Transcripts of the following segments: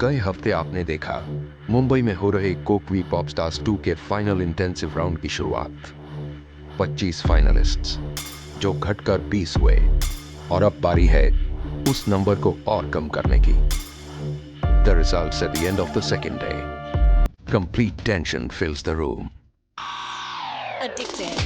गए हफ्ते आपने देखा मुंबई में हो रहे कोकवी पॉपस्टार्स 2 के फाइनल इंटेंसिव राउंड की शुरुआत। 25 फाइनलिस्ट्स जो घटकर 20 हुए और अब बारी है उस नंबर को और कम करने की। The results at the end of the second day. Complete tension fills the room. Addicted.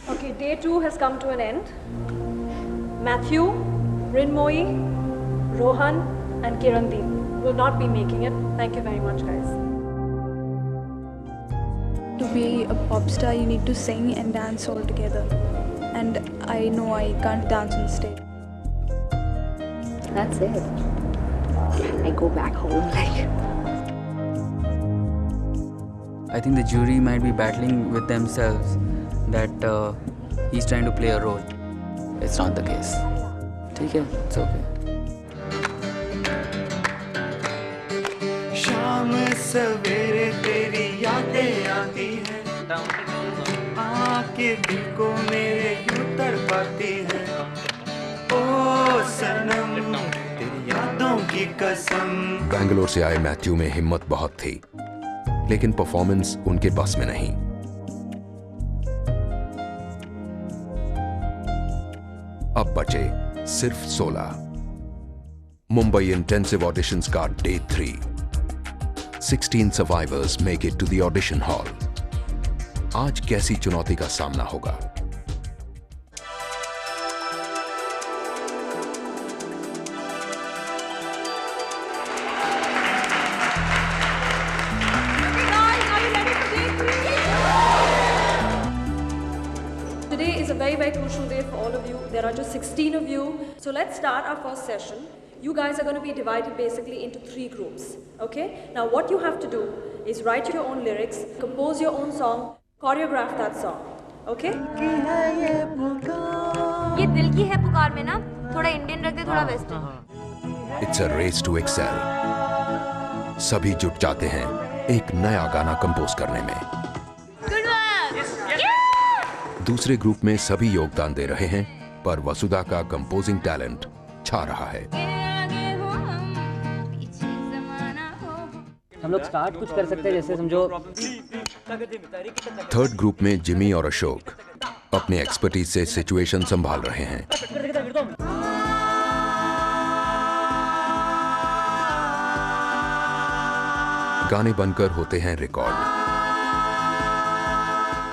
Okay, day 2 has come to an end. Matthew, Rinmoy, Rohan and Kirandeep will not be making it. Thank you very much, guys. To be a pop star, you need to sing and dance all together. And I know I can't dance on stage. That's it. I go back home like. I think the jury might be battling with themselves that he's trying to play a role. It's not the case. ठीक है, it's okay. शाम सवेरे तेरी यादें आती हैं, आके दिल को मेरे यूं तड़पाती हैं। ओ सनम तेरी यादों की कसम। बेंगलोर से आए मैथ्यू में हिम्मत बहुत थी, लेकिन परफॉर्मेंस उनके बस में नहीं। अब बचे सिर्फ 16। मुंबई इंटेंसिव ऑडिशंस का day 3। 16 survivors make it to the audition hall. आज कैसी चुनौती का सामना होगा? Today is a very, very crucial day for all of you. There are just 16 of you. So let's start our first session. You guys are going to be divided basically into 3 groups, okay? Now what you have to do is write your own lyrics, compose your own song, choreograph that song, okay? ये दिल की है पुकार में ना थोड़ा Indian रख दे थोड़ा western. It's a race to excel. सभी जुट जाते हैं एक नया गाना कंपोज करने में। दूसरे ग्रुप में सभी योगदान दे रहे हैं, पर वसुधा का कंपोजिंग टैलेंट छा रहा है। हम लोग स्टार्ट कुछ कर सकते हैं, जैसे समझो। थर्ड ग्रुप में जिमी और अशोक अपने एक्सपर्टीज से सिचुएशन संभाल रहे हैं। गाने बनकर होते हैं रिकॉर्ड।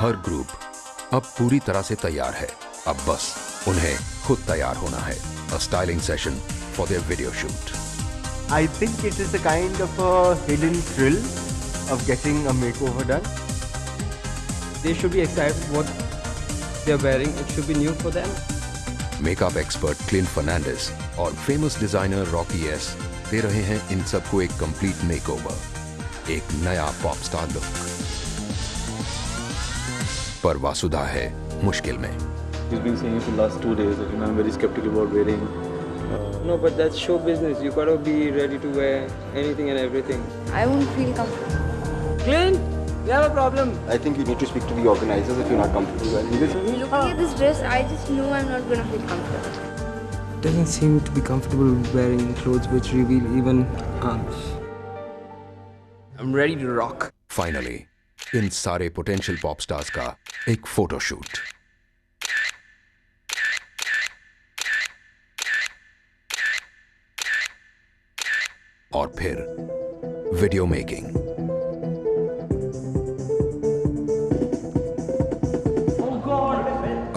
हर ग्रुप अब पूरी तरह से तैयार है, अब बस उन्हें खुद तैयार होना है। A styling session for their video shoot. I think it is a kind of a hidden thrill of getting a makeover done. They should be excited what they are wearing. It should be new for them. Makeup expert Clint Fernandes और famous designer Rocky S दे रहे हैं इन सबको एक complete makeover, एक नया pop star look. पर वासुधा है मुश्किल में। He's been saying it for the last 2 days that I'm very skeptical about wearing. No, but that's show business. You gotta be ready to wear anything and everything. I won't feel comfortable. Clint, you have a problem. I think you need to speak to the organizers if you're not comfortable wearing this. Looking at this dress, I just know I'm not gonna feel comfortable. It doesn't seem to be comfortable wearing clothes which reveal even arms. I'm ready to rock. Finally in सारे potential pop stars का एक photoshoot. और फिर video making.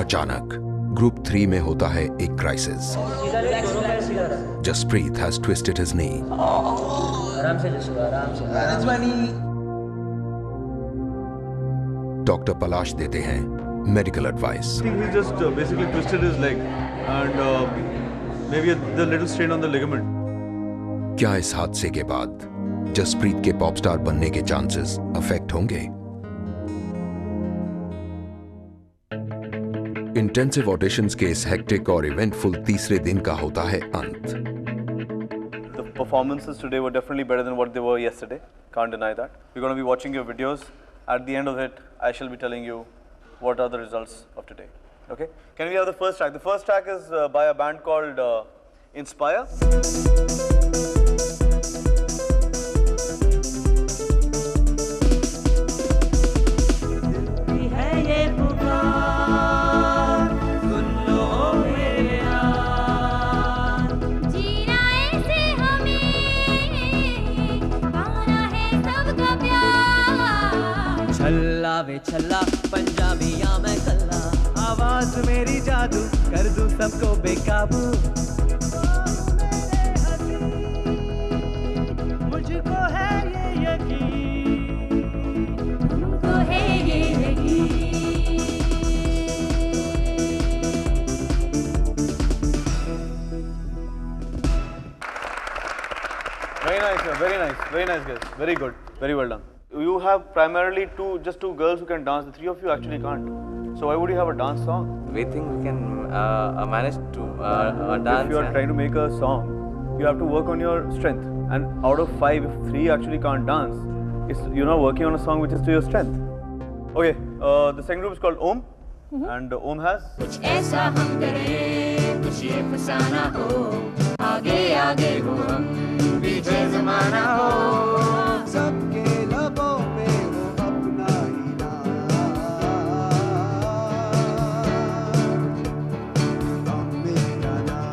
अचानक group 3 में होता है एक crisis. Jasprit has twisted his knee. आराम से जसू, आराम से। डॉक्टर पलाश देते हैं medical advice. I think he just basically twisted his leg and maybe the little strain on the ligament. क्या इस हादसे के बाद जसप्रीत के पॉपस्टार बनने के चांसेस अफेक्ट होंगे? इंटेंसिव ऑडिशंस के इस हेक्टिक और इवेंटफुल तीसरे दिन का होता है अंत। The performances today were definitely better than what they were yesterday. Can't deny that. We're going to be watching your videos At the end of it, I shall be telling you what are the results of today. Okay? Can we have the first track? The first track is by a band called Inspire. छल्ला वे छल्ला पंजाबिया मैं कल्ला आवाज मेरी जादू कर दूं सबको बेकाबू मुझको है ये यकीन तुमको है ये यकीन Very nice guys, very good, very well done. You have primarily just two girls who can dance. The three of you actually can't. So why would you have a dance song? We think we can manage to dance. If you are trying to make a song, you have to work on your strength. And out of 5, if 3 actually can't dance, you're not working on a song which is to your strength. Okay, the second group is called Om. And Om has... कुछ ऐसा हम करें, कुछ ये फसाना हो, आगे आगे हो हम, पीछे ज़माना हो, सबके लबों पे हो अपना ही नाम, मेरा नाम,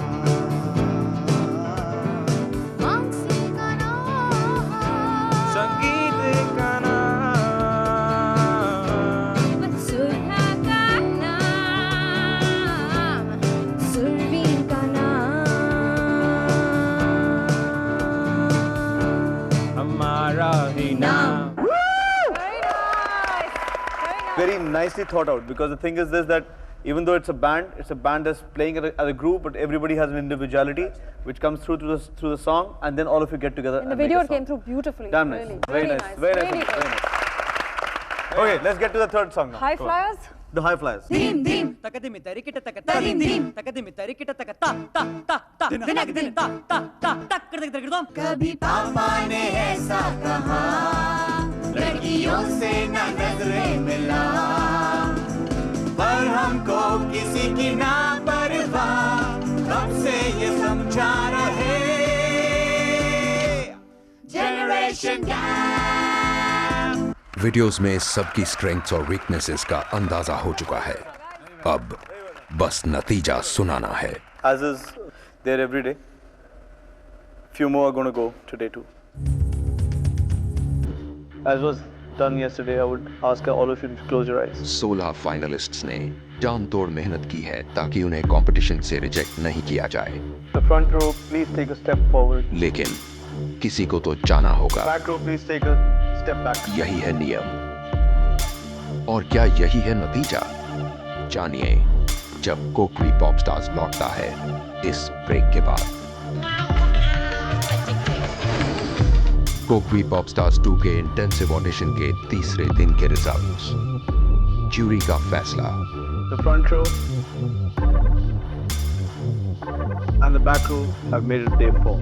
संगीत का Very nicely thought out, because the thing is this, that even though it's a band that's playing as a group, but everybody has an individuality which comes through the song, and then all of you get together. In the video it came through beautifully. Damn nice. Really. Very nice. Very nice. Okay, let's get to the third song now. High Flyers? The High Flyers. Dim dim takadimi tarikita takata dim dim takadimi tarikita takata ta ta ta dinak din ta ta ta tak कर दे कभी पापा ने ऐसा कहा लड़कियों से ना नजरें मिला पर हमको किसी की ना परवाह कब से ये समझा रहे जनरेशन गैप वीडियोस में सबकी स्ट्रेंथ्स और वीकनेसेस का अंदाजा हो चुका है, अब बस नतीजा सुनाना है. As is there every day. Few more are going to go today too. As was done yesterday, I would ask all of you to close your eyes. 16 finalists ने जान तोड़ मेहनत की है ताकि उन्हें कंपटीशन से रिजेक्ट नहीं किया जाए. The front row, please take a step forward. लेकिन किसी को तो जाना होगा. Back row, please take a step back. यही है नियम. और क्या यही है नतीजा? जानिए जब कोकवी पॉप स्टार्स लौटता है इस ब्रेक के बाद. कोकवी पॉप स्टार्स 2 के इंटेंसिव ऑडिशन के तीसरे दिन के रिजल्ट्स. ज्यूरी का फैसला. The front row and the back row have made it day 4.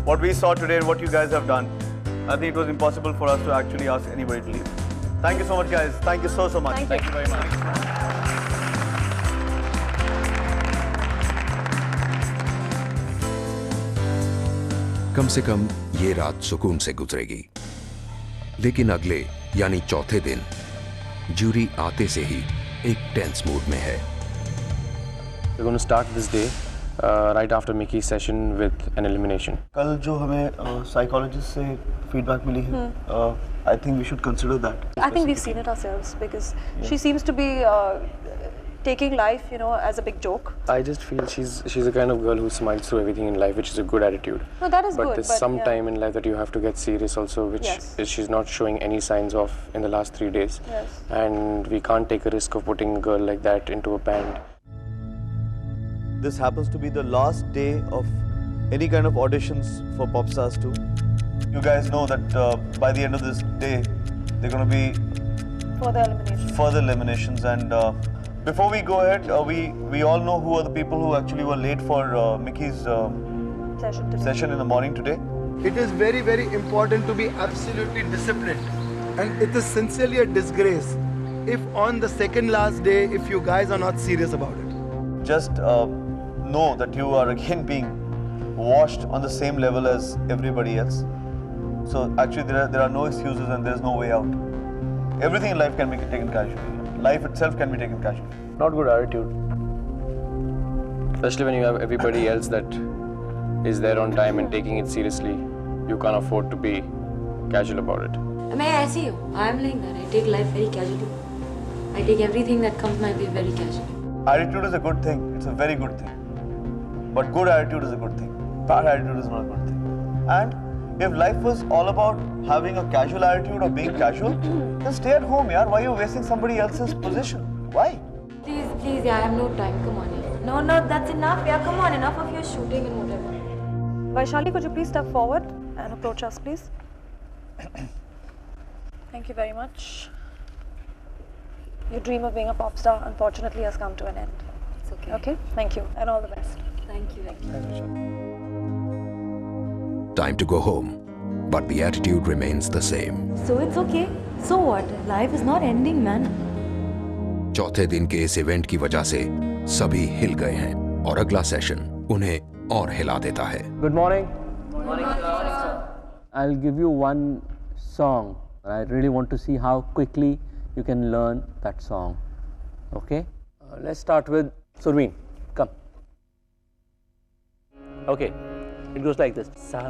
What we saw today and what you guys have done, I think it was impossible for us to actually ask anybody to leave. Thank you so much, guys. Thank you so much. Thank you very much. कम से कम ये रात सुकून से गुजरेगी, लेकिन अगले यानी चौथे दिन ज्यूरी आते से ही एक टेंस मूड में है. We're going to start this day right after Mickey's session with an elimination. कल जो हमें साइकोलॉजिस्ट से फीडबैक मिली है, I think we should consider that. I think we've seen it ourselves because she seems to be taking life, as a big joke. I just feel she's the kind of girl who smiles through everything in life, which is a good attitude. No, that is but good. There's some time in life that you have to get serious also, which she's not showing any signs of in the last 3 days. Yes. And we can't take a risk of putting a girl like that into a band. This happens to be the last day of any kind of auditions for Popstars 2. You guys know that by the end of this day, they're going to be further eliminations. And before we go ahead, we all know who are the people who actually were late for Mickey's Session today. Session in the morning today. It is very, very important to be absolutely disciplined. And it is sincerely a disgrace if on the second last day, if you guys are not serious about it. Just know that you are again being washed on the same level as everybody else. So actually there are no excuses and there is no way out. Everything in life can be taken casually. Life itself can be taken casually. Not good attitude. Especially when you have everybody else that is there on time and taking it seriously. You can't afford to be casual about it. मैं ऐसी हूँ. I'm like that. I take life very casually. I take everything that comes my way very casually. Attitude is a good thing. It's a very good thing. But good attitude is a good thing. Bad attitude is not a good thing. And if life was all about having a casual attitude or being casual, then stay at home, yaar. Why are you wasting somebody else's position? Why? Please, please, yeah, I have no time. Come on, yeah. No, that's enough, yeah. Come on, enough of your shooting and whatever. Vaishali, could you please step forward and approach us, please? Thank you very much. Your dream of being a pop star unfortunately has come to an end. It's okay. Okay? Thank you and all the best. Thank you. Time to go home, but the attitude remains the same. So it's okay. So what? Life is not ending, man. चौथे दिन के इस event की वजह से सभी हिल गए हैं और अगला सेशन उन्हें और हिला देता है. Good morning. I'll give you one song. I really want to see how quickly you can learn that song. Okay? Let's start with Surveen. Come. Okay. It goes like this. Sa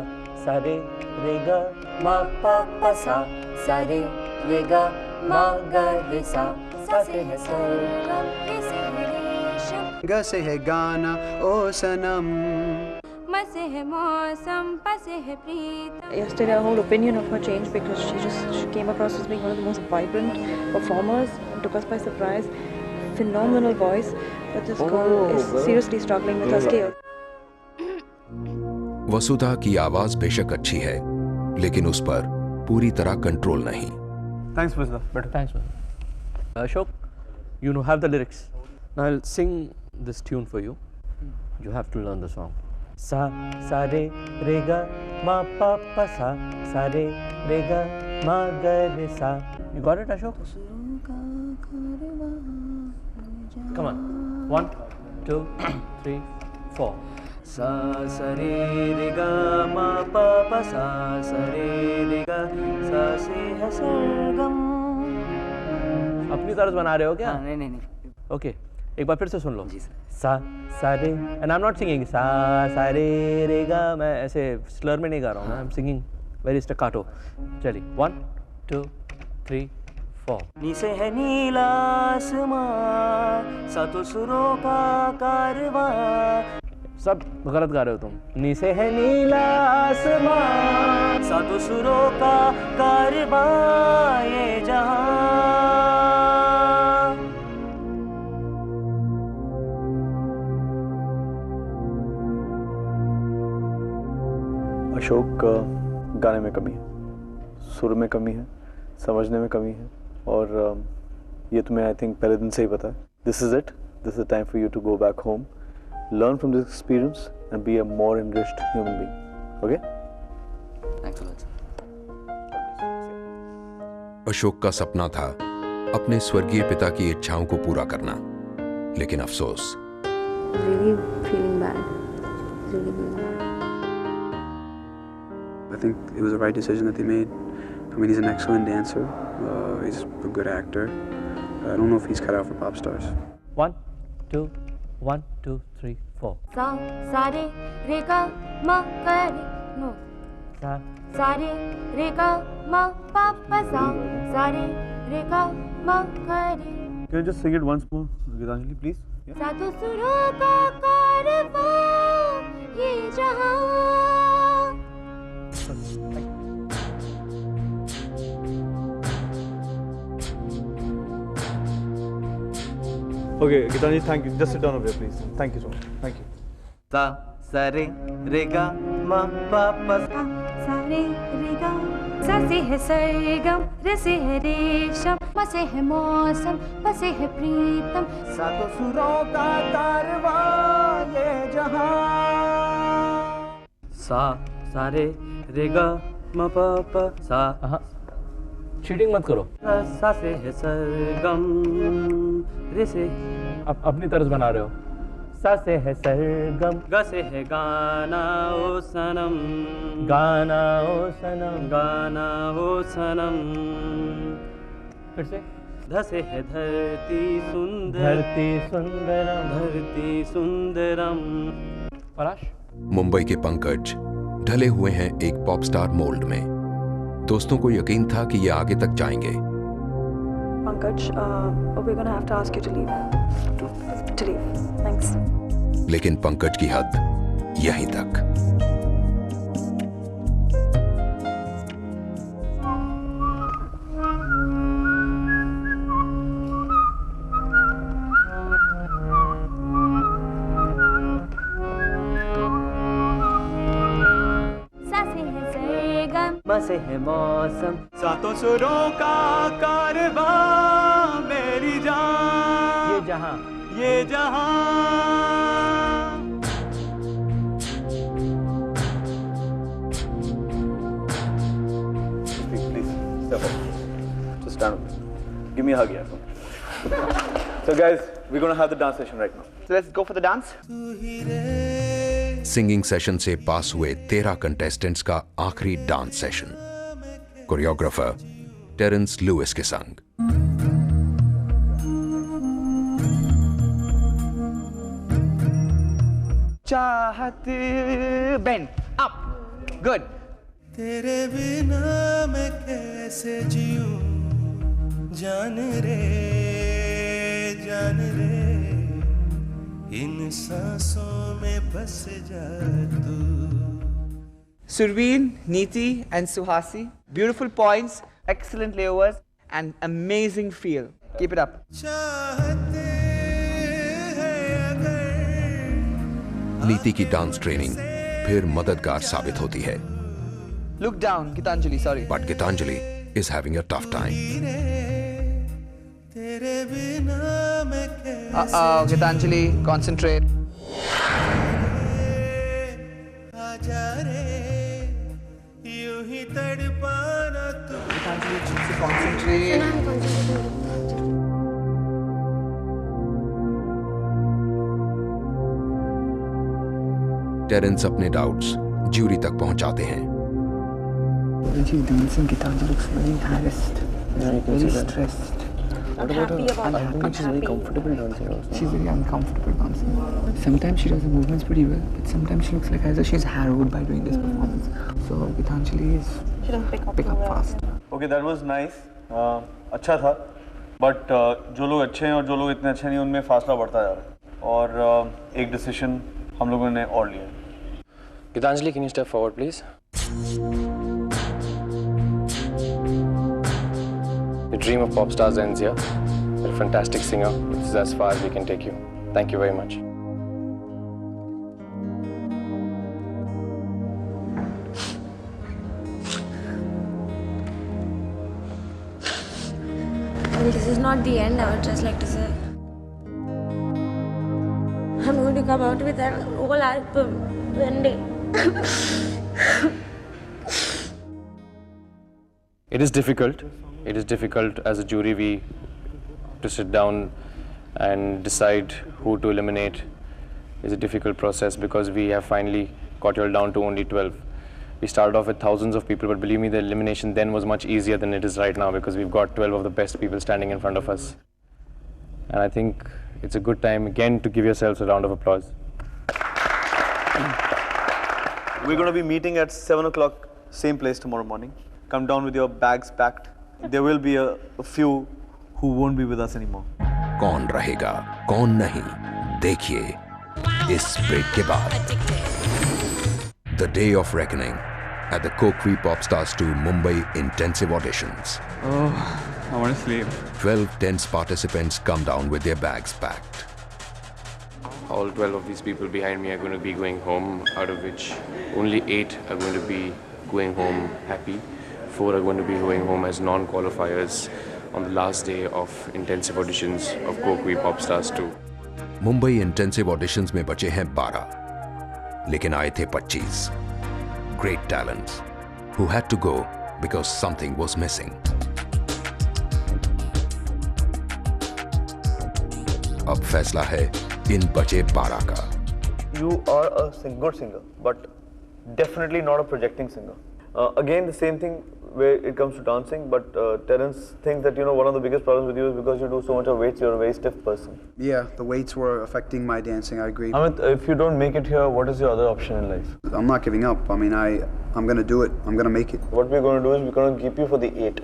re re ga ma pa pa sa re re ga ma ga re sa se hai sa ग से है गाना ओ सनम म से है मौसम प से है प्रीतम. Yesterday, our whole opinion of her changed because she came across as being one of the most vibrant performers and took us by surprise. Phenomenal voice, but this girl is seriously struggling with her scale. वसुधा की आवाज बेशक अच्छी है, लेकिन उस पर पूरी तरह कंट्रोल नहीं. Thanks, Vasudha. Better. Thanks, man. Ashok, you know have the lyrics. Now I'll sing this tune for you. You have to learn the song. Sa re re ga ma pa pa sa re re ga ma ga re sa. You got it, Ashok? Come on. 1, 2, 3, 4. Sa re re ga ma pa pa sa re re ga sa se hai sargam. अपनी तरफ बना रहे हो क्या? नहीं. Okay, एक बार फिर से सुन लो. सा रे and I am not singing सा रे रे गा. मैं ऐसे स्लर में नहीं गा रहा हूँ. I am singing very staccato. चलिए 1, 2, 3, 4. नीचे है नीला आसमां सातों सुरों का कारवां. सब गलत गा रहे हो तुम. नीचे है नीला आसमां सातों सुरों का कारवां ये जहां. अशोक, गाने में कमी है, सुर में कमी है, समझने में कमी है और ये तुम्हें आई थिंक पहले दिन से ही पता है. This is it. This is time for you to go back home, learn from this experience and be a more enriched human being. Okay? Thanks a lot, sir. Ashok का सपना था अपने स्वर्गीय पिता की इच्छाओं को पूरा करना, लेकिन अफसोस. Really feeling bad. Really feeling bad. I think it was the right decision that they made. I mean, he's an excellent dancer. He's a good actor. I don't know if he's cut out for pop stars. 1, 2, 1, 2, 3, 4. Sa re re ga ma ga re. No. Sa re re ga ma pa pa sa re re ga ma ga re. Can you just sing it once more, Gitanjali, please? Yeah. सातों सुरों का कारवां ये जहां. Okay, Gitanjali, thank you. Just sit down over here, please. Thank you so much. Thank you. सा रे रे गा मा पा पा सा रे रे गा. सा से है सरगम, रे से है रेशम, म से है मौसम, प से है प्रीतम. सातों सुरों का कारवां ये जहां. सा सा रे गा म प प सा। चीटिंग मत करो। सा से है सरगम, रे से अपनी तर्ज बना रहे हो। सा से है सरगम, ग से है गाना ओ सनम, गाना ओ सनम, गाना ओ सनम। फिर से ध से है धरती सुंदर, धरती सुंदरम, धरती सुंदरम। पराश। मुंबई के पंकज ढले हुए हैं एक पॉप स्टार मोल्ड में। दोस्तों को यकीन था कि ये आगे तक जाएंगे। Pankaj, we're gonna have to ask you to leave. To leave. Thanks. लेकिन पंकज की हद यहीं तक। से है मौसम, सातों सुरों का कारवां मेरी जान, ये जहां, ये जहां। Please step up. Just stand up. Give me a hug, yeah. So guys, we're gonna have the dance session right now. So let's go for the dance. Singing session से पास हुए 13 कंटेस्टेंट्स का आखिरी dance session choreographer Terence Lewis के संग। चाहत bend up, good. तेरे बिना मैं कैसे जीऊं, जान रे इन सांसों में बस जा तू। Surveen, Neeti and Suhasi, beautiful points, excellent layovers and amazing feel. Keep it up. नीति की डांस ट्रेनिंग फिर मददगार साबित होती है। Look down, Gitanjali, sorry. But Gitanjali is having a tough time. Gitanjali, concentrate. Gitanjali, concentrate. Terence अपने doubts jury तक पहुंचाते हैं। When she's dancing, Gitanjali looks very harassed, very stressed. I'm happy about that. I think she's very comfortable dancing also. She's very uncomfortable dancing. Sometimes she does the movements pretty well, but sometimes she looks like as if she's harrowed by doing this performance. So Gitanjali is She doesn't pick up fast. Okay, that was nice. अच्छा था, but जो लोग अच्छे हैं और जो लोग इतने अच्छे नहीं उनमें फासला बढ़ता जा रहा है और एक डिसीजन हम लोगों ने और लिया। Gitanjali, can you step forward, please? The dream of pop stars ends here. You're a fantastic singer. This is as far as we can take you. Thank you very much. This is not the end, I would just like to say. I'm going to come out with that whole album one day. It is difficult. It is difficult as a jury to sit down and decide who to eliminate. It's a difficult process because we have finally got you all down to only 12. We started off with thousands of people, but believe me, the elimination then was much easier than it is right now because we've got 12 of the best people standing in front of us. And I think it's a good time again to give yourselves a round of applause. We're going to be meeting at 7 o'clock, same place tomorrow morning. Come down with your bags packed. There will be a few who won't be with us anymore. कौन रहेगा, कौन नहीं, देखिए इस break के बाद। The day of reckoning at the Kokri Popstars 2 Mumbai intensive auditions. Oh, I want to sleep. 12 tense participants come down with their bags packed. All 12 of these people behind me are going to be going home, out of which only 8 are going to be going home happy. 4 are going to be going home as non-qualifiers on the last day of intensive auditions of Kokri Popstars 2. Mumbai intensive auditions में बचे हैं 12, लेकिन आए थे 25। great talents who had to go because something was missing. अब फैसला है इन बचे 12 का. You are a good singer, but definitely not a projecting singer. Again, the same thing where it comes to dancing, but Terence thinks that, you know, one of the biggest problems with you is because you do so much of weights, you're a very stiff person. Yeah, the weights were affecting my dancing, I agree. Amit, if you don't make it here, what is your other option in life? I'm not giving up. I mean, I'm going to do it. I'm going to make it. What we're going to do is we're going to keep you for the 8.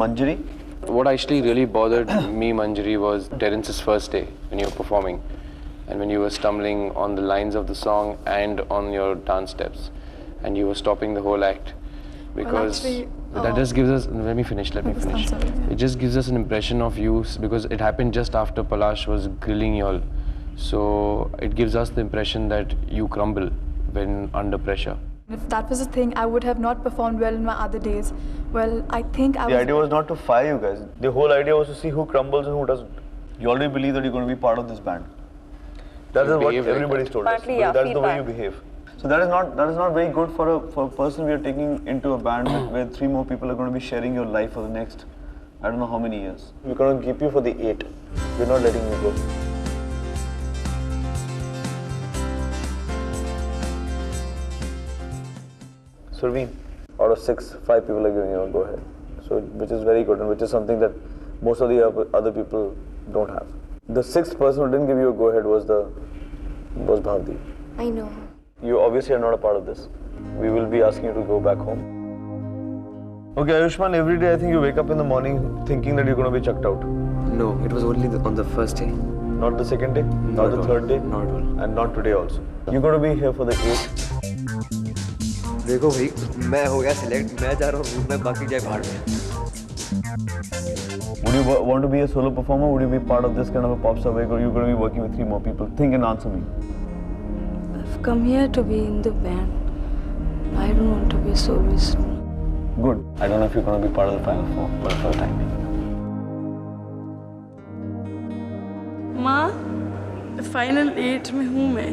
Manjari? What actually really bothered me, Manjari, was Terence's first day when you were performing and when you were stumbling on the lines of the song and on your dance steps and you were stopping the whole act because that just gives us, let me finish. It just gives us an impression of you because it happened just after Palash was grilling you all. So it gives us the impression that you crumble when under pressure. If that was a thing, I would have not performed well in my other days. Well, I think The idea was not to fire you guys. The whole idea was to see who crumbles and who doesn't. You already believe that you're going to be part of this band. That is what everybody's told us. That is the way you behave. So that is not very good for a person we are taking into a band where 3 more people are going to be sharing your life for the next, I don't know how many years. We're going to keep you for the 8. We're not letting you go. Surveen, out of 6, 5 people are giving you a go ahead. So, which is very good and which is something that most of the other people don't have. The 6th person who didn't give you a go ahead was Bhavdi. I know. You obviously are not a part of this. We will be asking you to go back home. Okay, Ayushman, every day I think you wake up in the morning thinking that you're going to be chucked out. No, it was only on the first day. Not the second day? Not the third day? Not at all. And not today also. You're going to be here for the 8th. देखो भाई, मैं हो गया select. मैं जा रहा हूँ, मैं बाकी जाए बाहर में. Would you want to be a solo performer? Would you be part of this kind of a pop star where you're going to be working with 3 more people? Think and answer me. I've come here to be in the band. I don't want to be a soloist. Good. I don't know if you're going to be part of the final 4, but for the time being. माँ, final 8 में हूँ मैं.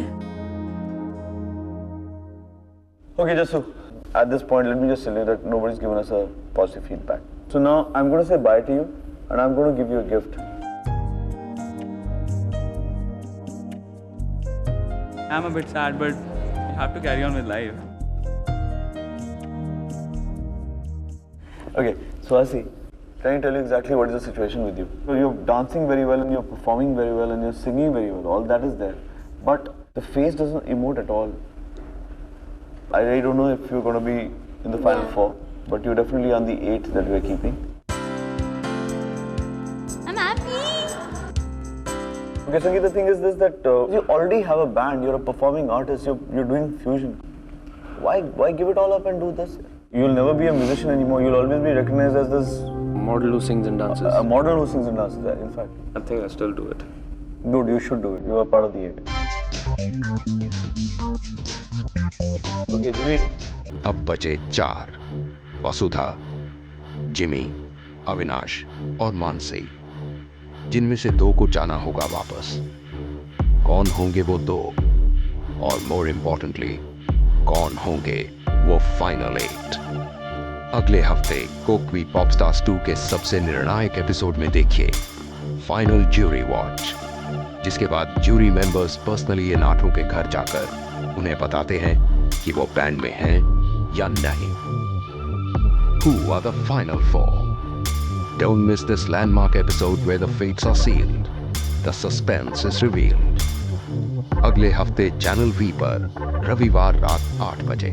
Okay, Jasu. At this point, let me just tell you that nobody's given us a positive feedback. So now I'm going to say bye to you, and I'm going to give you a gift. I'm a bit sad, but you have to carry on with life. Okay, so Asi, can I tell you exactly what is the situation with you? So you're dancing very well, and you're performing very well, and you're singing very well. All that is there, but the face doesn't emote at all. I really don't know if you're going to be in the final 4, but you're definitely on the 8 that we're keeping. I'm happy. Okay, Sangeet, the thing is this, that you already have a band, you're a performing artist, you're doing fusion. Why give it all up and do this? You'll never be a musician anymore, you'll always be recognized as this model who sings and dances. A model who sings and dances, in fact. I think I still do it. Good, you should do it. You are part of the 8. Okay, Jimmy. अब बचे 4, वसुधा, Jimmy, Avinash और मानसी, जिनमें से 2 को जाना होगा वापस. कौन होंगे वो 2? और मोर इम्पोर्टेंटली, कौन होंगे वो फाइनल 8? अगले हफ्ते कोकवी पॉपस्टार्स 2 के सबसे निर्णायक एपिसोड में देखिए फाइनल ज्यूरी वॉच, जिसके बाद ज्यूरी मेंबर्स पर्सनली इन 8 के घर जाकर उन्हें बताते हैं कि वो बैंड में हैं या नहीं. Who are the final 4? Don't miss this landmark episode where the fates are sealed. The suspense is revealed. अगले हफ्ते चैनल V पर रविवार रात 8 बजे.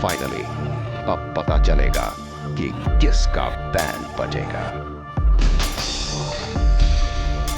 फाइनली अब पता चलेगा कि किसका बैंड बजेगा.